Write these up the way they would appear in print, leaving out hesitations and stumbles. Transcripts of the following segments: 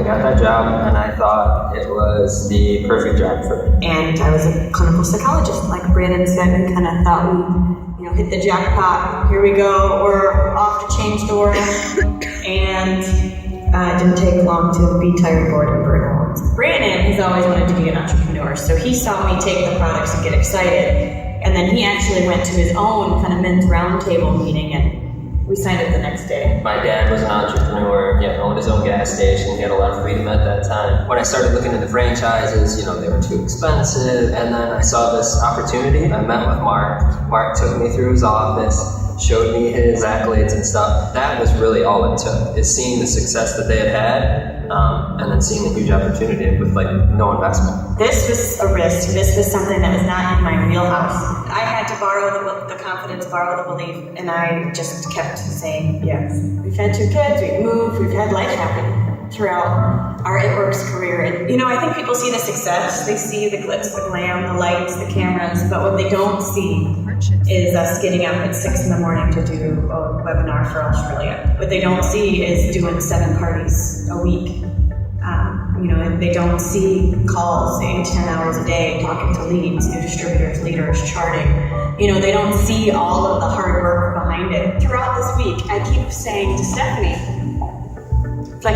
got that job, and I thought it was the perfect job for me. And I was a clinical psychologist. Like Brandon said, we kind of thought we, hit the jackpot. Here we go. We're off to change the world. And it didn't take long to be tired, bored, and burnt out. Brandon has always wanted to be an entrepreneur, so he saw me take the products and get excited. And then he actually went to his own kind of men's roundtable meeting, and we signed up the next day. My dad was an entrepreneur. He owned his own gas station. He had a lot of freedom at that time. When I started looking into franchises, they were too expensive. And then I saw this opportunity. I met with Mark. Mark took me through his office, showed me his accolades and stuff. That was really all it took, is seeing the success that they had, and then seeing the huge opportunity with no investment. This was a risk. This was something that was not in my wheelhouse. I had to borrow the confidence, borrow the belief, and I just kept saying yes. We've had 2 kids, we've moved, we've had life happen throughout our It Works career. And I think people see the success, they see the glitz, the glam, the lights, the cameras, but what they don't see is us getting up at 6 in the morning to do a webinar for Australia. What they don't see is doing 7 parties a week. They don't see calls 8 to 10 hours a day, talking to leads, new distributors, leaders, charting. They don't see all of the hard work behind it. Throughout this week, I keep saying to Stephanie,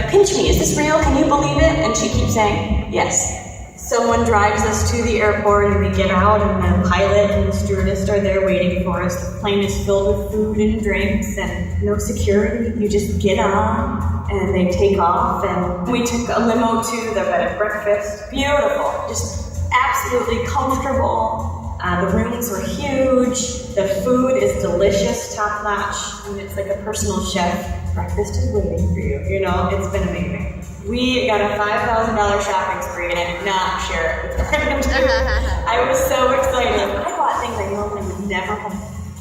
pinch me, is this real? Can you believe it? And she keeps saying, yes. Someone drives us to the airport and we get out, and the pilot and the stewardess are there waiting for us. The plane is filled with food and drinks and no security. You just get on and they take off, and we took a limo to the bed and breakfast. Beautiful, just absolutely comfortable. The rooms were huge. The food is delicious, top notch. It's like a personal chef. Breakfast is waiting for you. It's been amazing. We got a $5,000 shopping spree, and I did not share it with Brandon. I was so excited. I bought things I normally would never have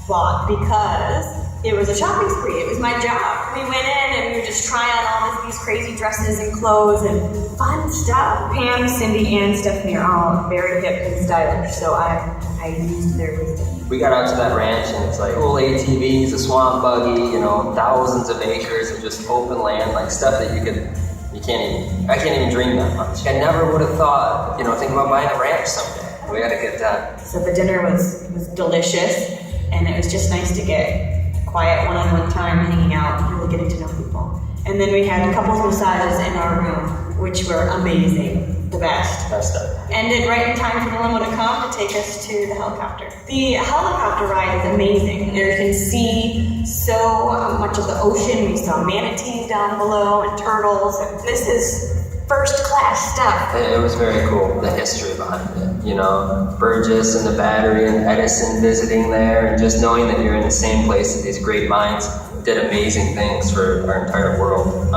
bought because it was a shopping spree. It was my job. We went in and we would just try on all these crazy dresses and clothes and fun stuff. Pam, Cindy, and Stephanie are all very hip and stylish, so I used their wisdom. We got out to that ranch, and it's cool ATVs, a swamp buggy, thousands of acres of just open land, stuff that I can't even dream that much. I never would have thought, thinking about buying a ranch someday. We had to get done. So the dinner was delicious, and it was just nice to get quiet one-on-one time, hanging out, really getting to know people. And then we had couples massages in our room, which were amazing, the best. Best stuff. Ended right in time for the limo to come to take us to the helicopter. The helicopter ride is amazing. You can see so much of the ocean. We saw manatees down below and turtles, and this is first-class stuff. It was very cool, the history behind it. Burgess and the Battery and Edison visiting there, and just knowing that you're in the same place that these great minds did amazing things for our entire world.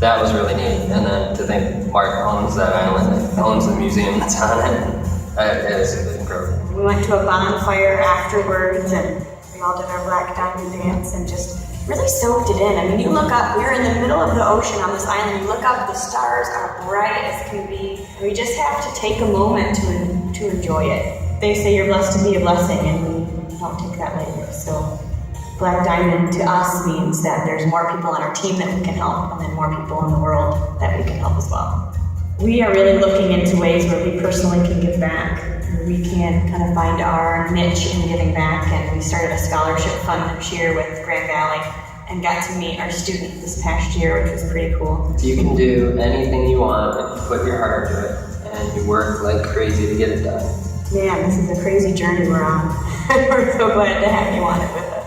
That was really neat. And then to think Mark owns that island, owns the museum that's on it, it was incredible. We went to a bonfire afterwards, and we all did our Black Diamond dance and just really soaked it in. You look up, we're in the middle of the ocean on this island, you look up, the stars are bright as can be. We just have to take a moment to enjoy it. They say you're blessed to be a blessing, and we don't take that lightly. So Black Diamond to us means that there's more people on our team that we can help, and then more people in the world that we can help as well. We are really looking into ways where we personally can give back. We can kind of find our niche in giving back, and we started a scholarship fund this year with Grand Valley and got to meet our students this past year, which was pretty cool. You can do anything you want if you put your heart into it, and you work like crazy to get it done. Man, this is a crazy journey we're on. We're so glad to have you on it with us.